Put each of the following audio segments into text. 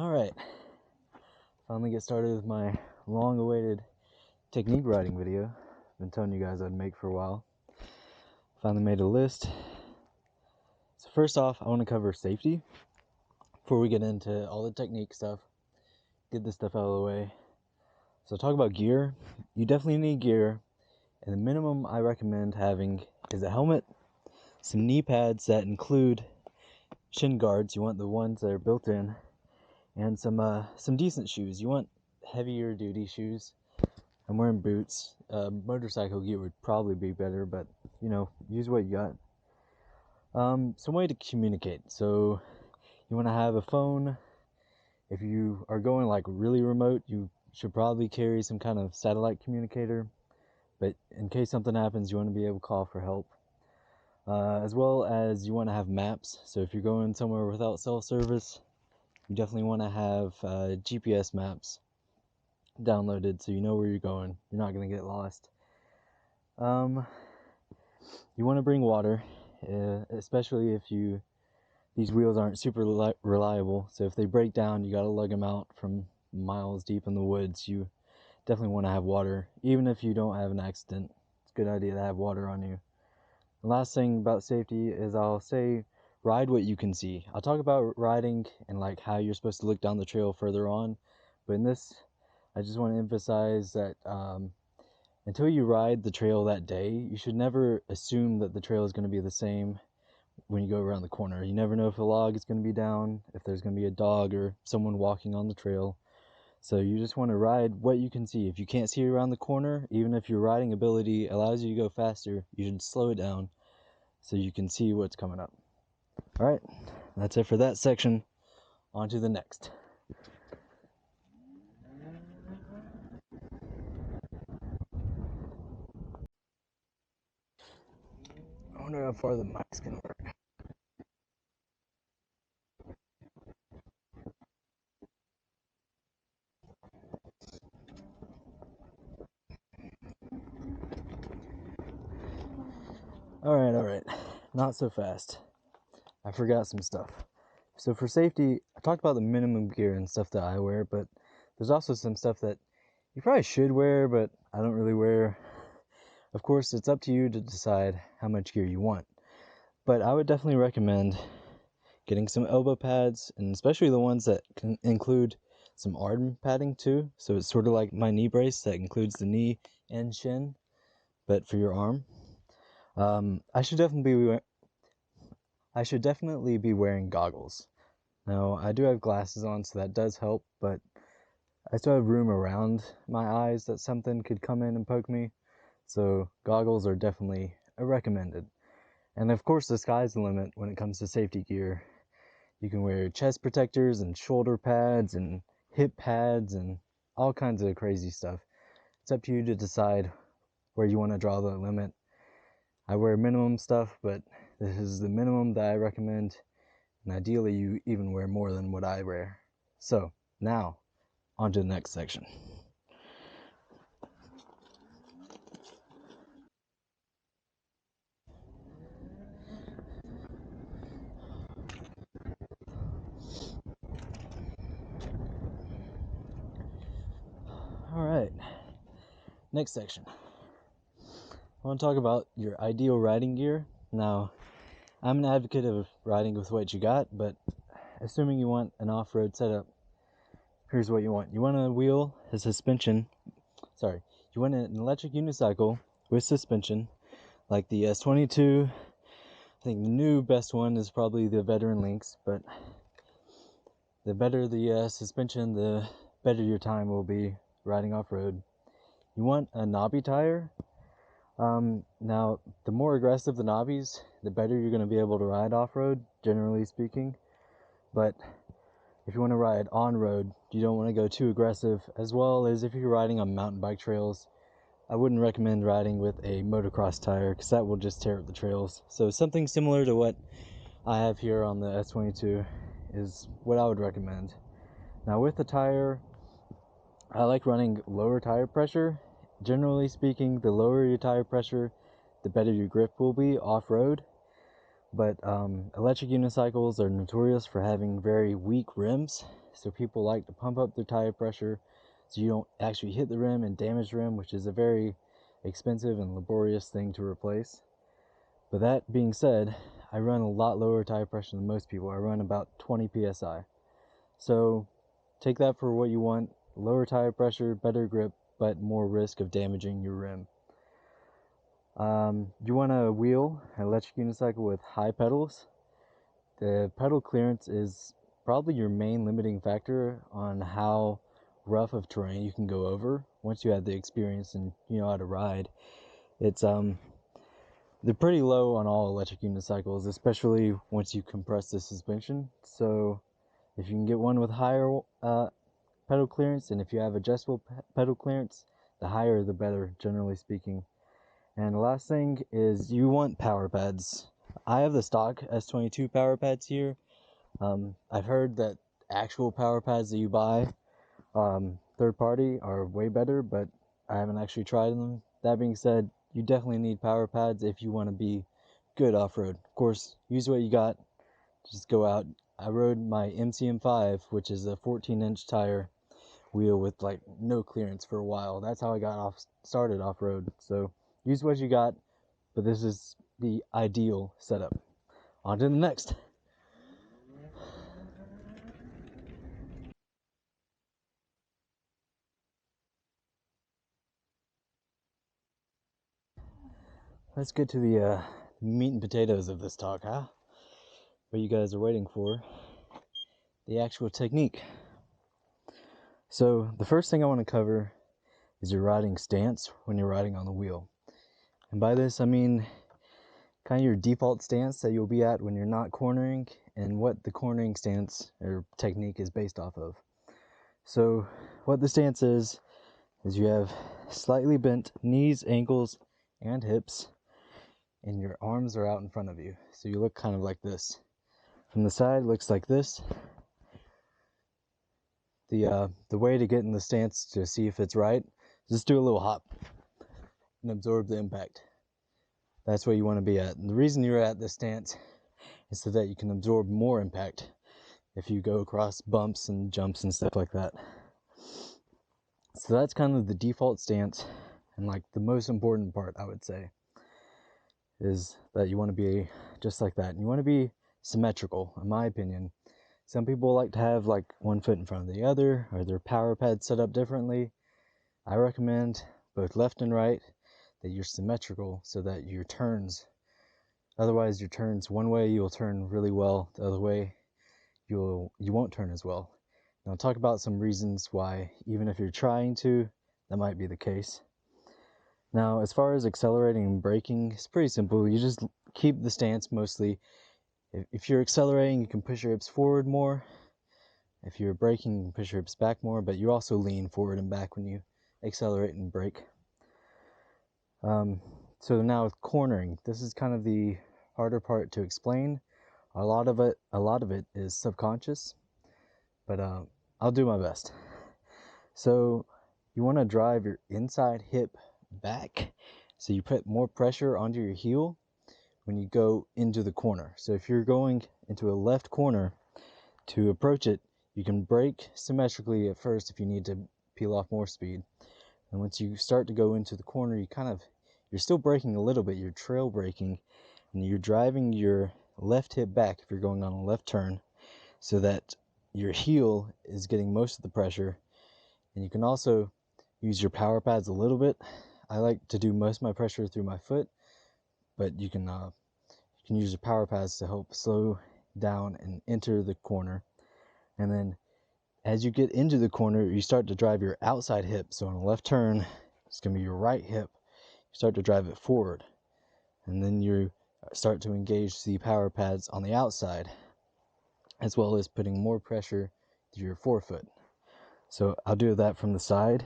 Alright, finally get started with my long-awaited technique riding video. I've been telling you guys I'd make for a while. Finally made a list. So first off, I want to cover safety before we get into all the technique stuff. Get this stuff out of the way. So talk about gear. You definitely need gear, and the minimum I recommend having is a helmet, some knee pads that include shin guards. You want the ones that are built in, and some decent shoes. You want heavier duty shoes. I'm wearing boots. Motorcycle gear would probably be better, but you know, use what you got. Some way to communicate. So you want to have a phone. If you are going like really remote, you should probably carry some kind of satellite communicator, but in case something happens, you want to be able to call for help. As well as you want to have maps. So if you're going somewhere without cell service, you definitely want to have GPS maps downloaded so you know where you're going. You're not going to get lost. You want to bring water, especially if these wheels aren't super reliable. So if they break down, you got to lug them out from miles deep in the woods. You definitely want to have water. Even if you don't have an accident, it's a good idea to have water on you. The last thing about safety is I'll say ride what you can see. I'll talk about riding and like how you're supposed to look down the trail further on, but in this I just want to emphasize that until you ride the trail that day, you should never assume that the trail is going to be the same when you go around the corner. You never know if a log is going to be down, if there's going to be a dog or someone walking on the trail. So you just want to ride what you can see. If you can't see around the corner, even if your riding ability allows you to go faster, you should slow it down so you can see what's coming up. Alright, that's it for that section. On to the next. I wonder how far the mic's gonna work. Alright, not so fast. I forgot some stuff. So for safety, I talked about the minimum gear and stuff that I wear, but there's also some stuff that you probably should wear, but I don't really wear. Of course, it's up to you to decide how much gear you want. But I would definitely recommend getting some elbow pads, and especially the ones that can include some arm padding too. So it's sort of like my knee brace that includes the knee and shin, but for your arm. I should definitely be wearing goggles. Now, I do have glasses on, so that does help, but I still have room around my eyes that something could come in and poke me. So goggles are definitely recommended. And of course, the sky's the limit when it comes to safety gear. You can wear chest protectors and shoulder pads and hip pads and all kinds of crazy stuff. It's up to you to decide where you want to draw the limit. I wear minimum stuff, but this is the minimum that I recommend, and ideally you even wear more than what I wear. So now, on to the next section. Alright, next section. I want to talk about your ideal riding gear. Now, I'm an advocate of riding with what you got, but assuming you want an off-road setup, here's what you want. You want a wheel, a suspension. Sorry, you want an electric unicycle with suspension, like the S22. I think the new best one is probably the Veteran Lynx, but the better the suspension, the better your time will be riding off-road. You want a knobby tire. Now, the more aggressive the knobbies, the better you're going to be able to ride off-road, generally speaking. But if you want to ride on-road, you don't want to go too aggressive, as well as if you're riding on mountain bike trails. I wouldn't recommend riding with a motocross tire, because that will just tear up the trails. So something similar to what I have here on the S22 is what I would recommend. Now with the tire, I like running lower tire pressure. Generally speaking, the lower your tire pressure, the better your grip will be off-road. But electric unicycles are notorious for having very weak rims. So people like to pump up their tire pressure so you don't actually hit the rim and damage the rim, which is a very expensive and laborious thing to replace. But that being said, I run a lot lower tire pressure than most people. I run about 20 psi. So take that for what you want. Lower tire pressure, better grip, but more risk of damaging your rim. You want a wheel, an electric unicycle with high pedals. The pedal clearance is probably your main limiting factor on how rough of terrain you can go over. Once you have the experience and you know how to ride, it's they're pretty low on all electric unicycles, especially once you compress the suspension. So if you can get one with higher pedal clearance, and if you have adjustable pedal clearance, the higher the better, generally speaking. And the last thing is you want power pads. I have the stock S22 power pads here. I've heard that actual power pads that you buy third party are way better, but I haven't actually tried them. That being said, you definitely need power pads if you want to be good off-road. Of course, use what you got. Just go out. I rode my MCM5, which is a 14-inch tire wheel with like no clearance for a while. That's how I got started off-road. So use what you got, but this is the ideal setup. On to the next. Let's get to the meat and potatoes of this talk, huh? What you guys are waiting for, the actual technique. So the first thing I want to cover is your riding stance when you're riding on the wheel. And by this I mean kind of your default stance that you'll be at when you're not cornering, and what the cornering stance or technique is based off of. So what the stance is you have slightly bent knees, ankles, and hips, and your arms are out in front of you. So you look kind of like this. From the side, it looks like this. The way to get in the stance to see if it's right, just do a little hop and absorb the impact. That's where you want to be at. And the reason you're at this stance is so that you can absorb more impact if you go across bumps and jumps and stuff like that. So that's kind of the default stance, and like the most important part, I would say, is that you want to be just like that. And you want to be symmetrical, in my opinion. Some people like to have like one foot in front of the other, or their power pad set up differently. I recommend both left and right, that you're symmetrical so that your turns, otherwise your turns one way you'll turn really well, the other way you won't turn as well. And I'll talk about some reasons why, even if you're trying to, that might be the case. Now, as far as accelerating and braking, it's pretty simple. You just keep the stance mostly. If you're accelerating, you can push your hips forward more. If you're braking, you can push your hips back more, but you also lean forward and back when you accelerate and brake. So now with cornering, this is kind of the harder part to explain. A lot of it is subconscious, but I'll do my best. So you want to drive your inside hip back, so you put more pressure onto your heel when you go into the corner. So if you're going into a left corner, to approach it, you can brake symmetrically at first if you need to peel off more speed. And once you start to go into the corner, you're still braking a little bit, you're trail braking, and you're driving your left hip back if you're going on a left turn, so that your heel is getting most of the pressure. And you can also use your power pads a little bit. I like to do most of my pressure through my foot, but you can use your power pads to help slow down and enter the corner. And then as you get into the corner, you start to drive your outside hip. So on a left turn, it's going to be your right hip. You start to drive it forward, and then you start to engage the power pads on the outside, as well as putting more pressure to your forefoot. So I'll do that from the side.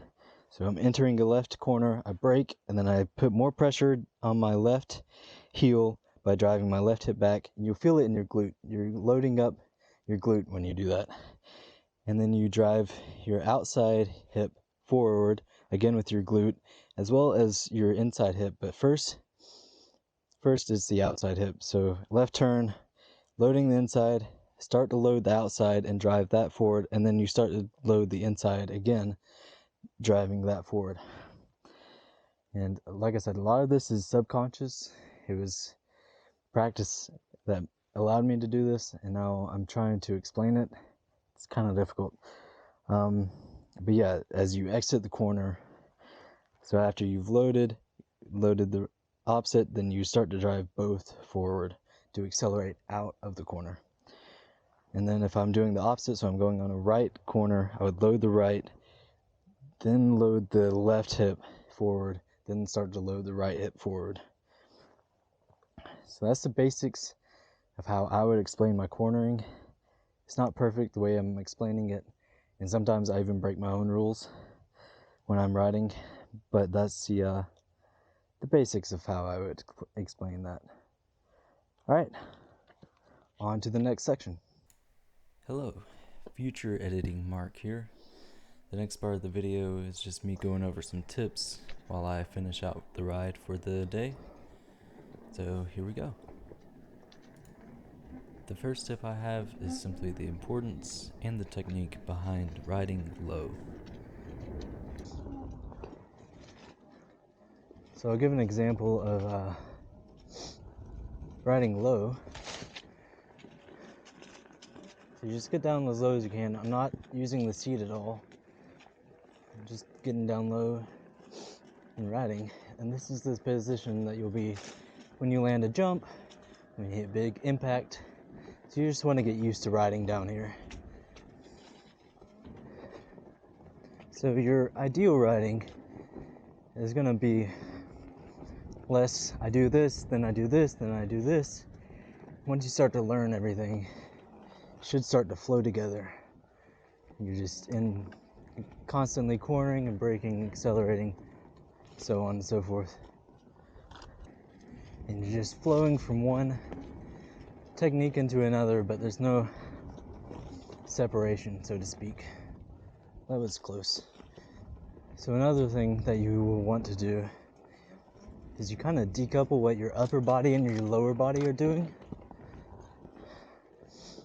So I'm entering a left corner, I brake, and then I put more pressure on my left heel by driving my left hip back. And you'll feel it in your glute. You're loading up your glute when you do that. And then you drive your outside hip forward, again with your glute, as well as your inside hip. But first is the outside hip. So left turn, loading the inside, start to load the outside and drive that forward, and then you start to load the inside again, driving that forward. And like I said, a lot of this is subconscious. It was practice that allowed me to do this, and now I'm trying to explain it. It's kind of difficult. But yeah, as you exit the corner, so after you've loaded the opposite, then you start to drive both forward to accelerate out of the corner. And then if I'm doing the opposite, so I'm going on a right corner, I would load the right, then load the left hip forward, then start to load the right hip forward. So that's the basics of how I would explain my cornering. It's not perfect the way I'm explaining it, and sometimes I even break my own rules when I'm riding, but that's the basics of how I would explain that. Alright, on to the next section. Hello, future editing Mark here. The next part of the video is just me going over some tips while I finish out the ride for the day. So here we go. The first tip I have is simply the importance and the technique behind riding low. So I'll give an example of riding low. So you just get down as low as you can. I'm not using the seat at all. I'm just getting down low and riding. And this is the position that you'll be when you land a jump, when you hit big impact. So you just want to get used to riding down here. So your ideal riding is going to be less, I do this, then I do this, then I do this. Once you start to learn everything, it should start to flow together. You're just constantly cornering and braking, accelerating, so on and so forth. And you're just flowing from one technique into another, but there's no separation, so to speak. That was close. So another thing that you will want to do is you kind of decouple what your upper body and your lower body are doing,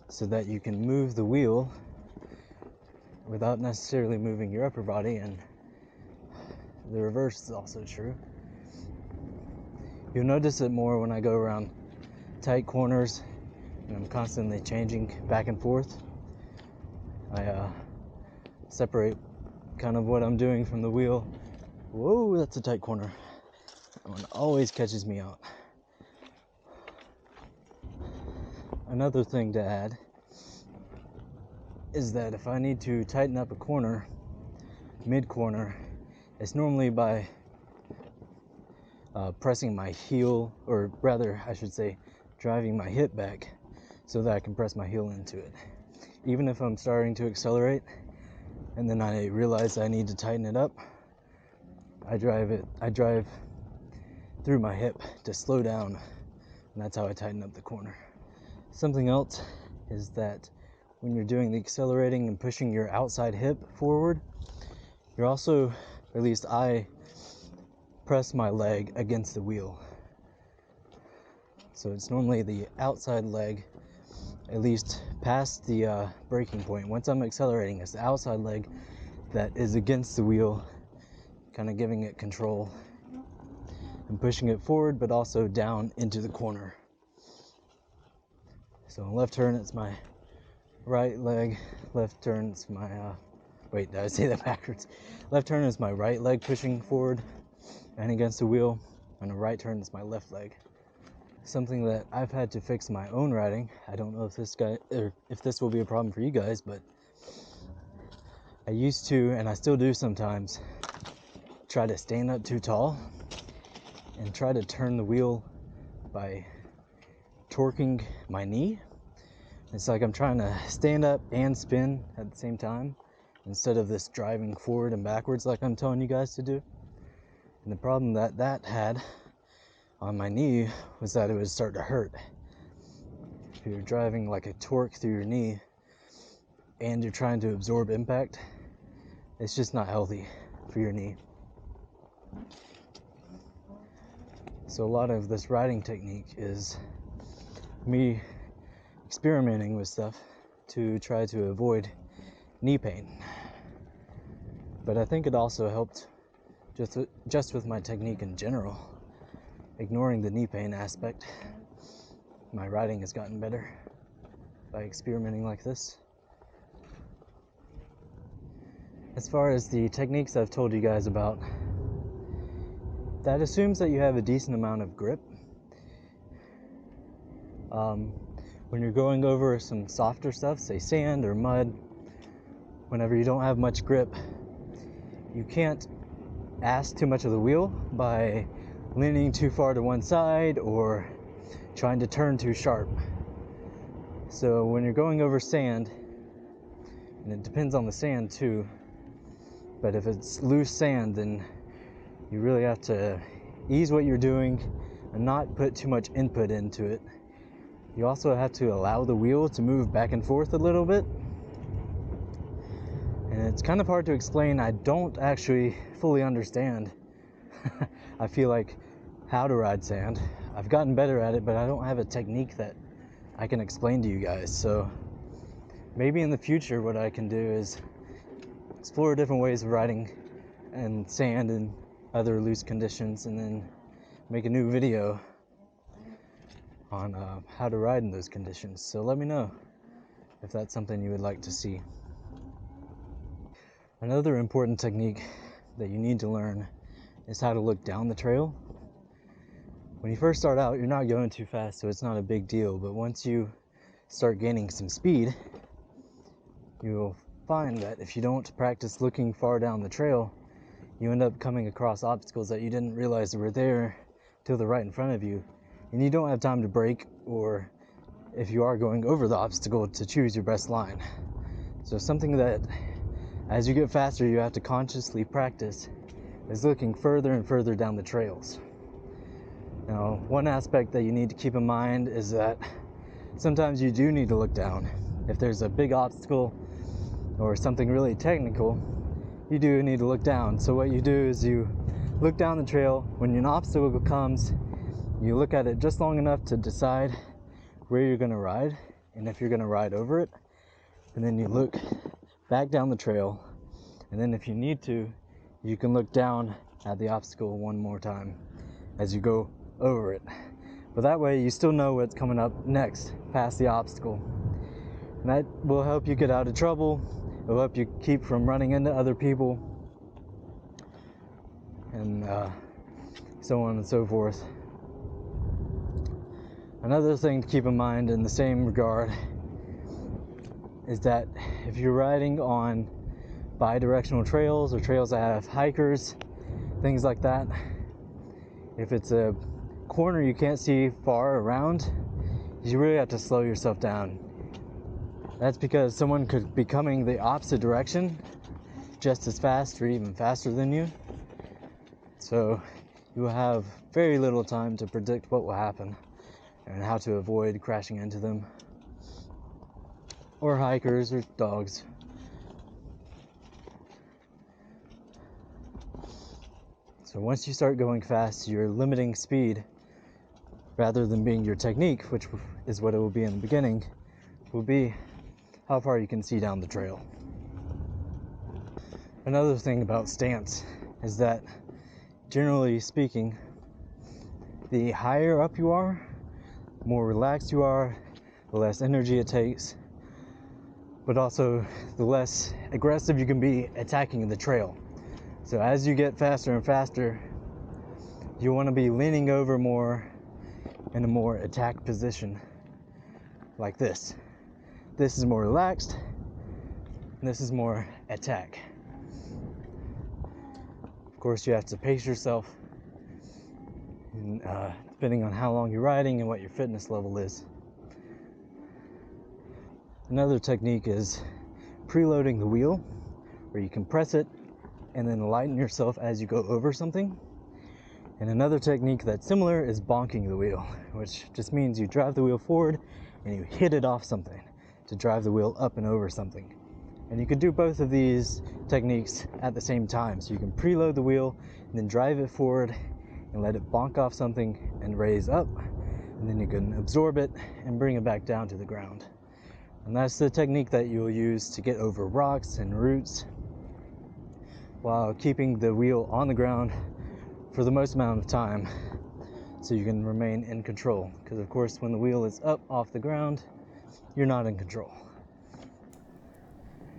so that you can move the wheel without necessarily moving your upper body, and the reverse is also true. You'll notice it more when I go around tight corners and I'm constantly changing back and forth. I separate kind of what I'm doing from the wheel. Whoa, that's a tight corner. That one always catches me out. Another thing to add is that if I need to tighten up a corner, mid-corner, it's normally by pressing my heel, or rather I should say driving my hip back so that I can press my heel into it. Even if I'm starting to accelerate and then I realize I need to tighten it up, I drive through my hip to slow down, and that's how I tighten up the corner. Something else is that when you're doing the accelerating and pushing your outside hip forward, you're also, or at least I press my leg against the wheel. So it's normally the outside leg, at least past the braking point. Once I'm accelerating, it's the outside leg that is against the wheel, kind of giving it control and pushing it forward, but also down into the corner. So on left turn, it's my right leg. Left turn, it's my, wait, did I say that backwards? Left turn is my right leg pushing forward and against the wheel. On a right turn, it's my left leg. Something that I've had to fix in my own riding. I don't know if this will be a problem for you guys, but I used to, and I still do sometimes, try to stand up too tall and try to turn the wheel by torquing my knee. It's like I'm trying to stand up and spin at the same time instead of this driving forward and backwards like I'm telling you guys to do. And the problem that had on my knee was that it would start to hurt. If you're driving like a torque through your knee and you're trying to absorb impact, it's just not healthy for your knee. So a lot of this riding technique is me experimenting with stuff to try to avoid knee pain. But I think it also helped just with my technique in general. Ignoring the knee pain aspect, my riding has gotten better by experimenting like this. As far as the techniques I've told you guys about, that assumes that you have a decent amount of grip. When you're going over some softer stuff, say sand or mud, whenever you don't have much grip, you can't ask too much of the wheel by leaning too far to one side or trying to turn too sharp. So when you're going over sand, and it depends on the sand too, but if it's loose sand, then you really have to ease what you're doing and not put too much input into it. You also have to allow the wheel to move back and forth a little bit. And it's kind of hard to explain. I don't actually fully understand, I feel like, how to ride sand. I've gotten better at it, but I don't have a technique that I can explain to you guys. So maybe in the future what I can do is explore different ways of riding in sand and other loose conditions, and then make a new video on how to ride in those conditions. So let me know if that's something you would like to see. Another important technique that you need to learn is how to look down the trail. When you first start out, you're not going too fast, so it's not a big deal, but once you start gaining some speed, you'll find that if you don't practice looking far down the trail, you end up coming across obstacles that you didn't realize were there till they're right in front of you, and you don't have time to brake, or if you are going over the obstacle, to choose your best line. So something that as you get faster you have to consciously practice is looking further and further down the trails. Now, one aspect that you need to keep in mind is that sometimes you do need to look down. If there's a big obstacle or something really technical, you do need to look down. So what you do is you look down the trail. When an obstacle comes, you look at it just long enough to decide where you're going to ride and if you're going to ride over it, and then you look back down the trail, and then if you need to, you can look down at the obstacle one more time as you go over it. But that way you still know what's coming up next past the obstacle, and that will help you get out of trouble. It will help you keep from running into other people, and so on and so forth. Another thing to keep in mind in the same regard is that if you're riding on bi-directional trails or trails that have hikers, things like that, if it's a corner you can't see far around, you really have to slow yourself down. That's because someone could be coming the opposite direction just as fast or even faster than you. So you will have very little time to predict what will happen and how to avoid crashing into them, or hikers or dogs. So once you start going fast, your limiting speed, rather than being your technique, which is what it will be in the beginning, will be how far you can see down the trail. Another thing about stance is that, generally speaking, the higher up you are, the more relaxed you are, the less energy it takes, but also the less aggressive you can be attacking the trail. So as you get faster and faster, you want to be leaning over more in a more attack position, like this. This is more relaxed, and this is more attack. Of course, you have to pace yourself, and, depending on how long you're riding and what your fitness level is. Another technique is preloading the wheel, where you can press it and then lighten yourself as you go over something. And another technique that's similar is bonking the wheel, which just means you drive the wheel forward and you hit it off something to drive the wheel up and over something. And you can do both of these techniques at the same time. So you can preload the wheel and then drive it forward and let it bonk off something and raise up, and then you can absorb it and bring it back down to the ground. And that's the technique that you'll use to get over rocks and roots while keeping the wheel on the ground for the most amount of time, so you can remain in control. Because of course, when the wheel is up off the ground, you're not in control.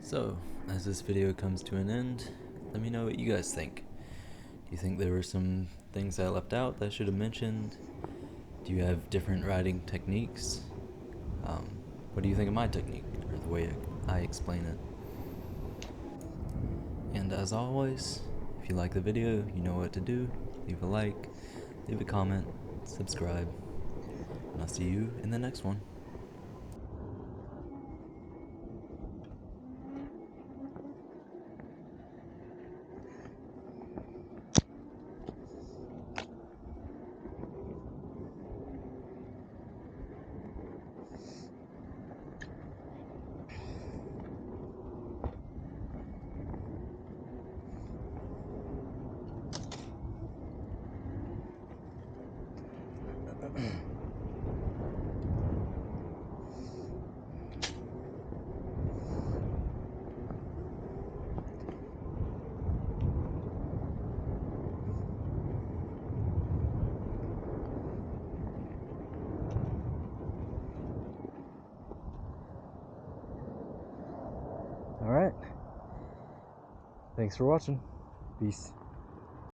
So, as this video comes to an end, let me know what you guys think. Do you think there were some things I left out that I should have mentioned? Do you have different riding techniques? What do you think of my technique, or the way I explain it? And as always, if you like the video, you know what to do. Leave a like, leave a comment, subscribe, and I'll see you in the next one. All right. Thanks for watching. Peace.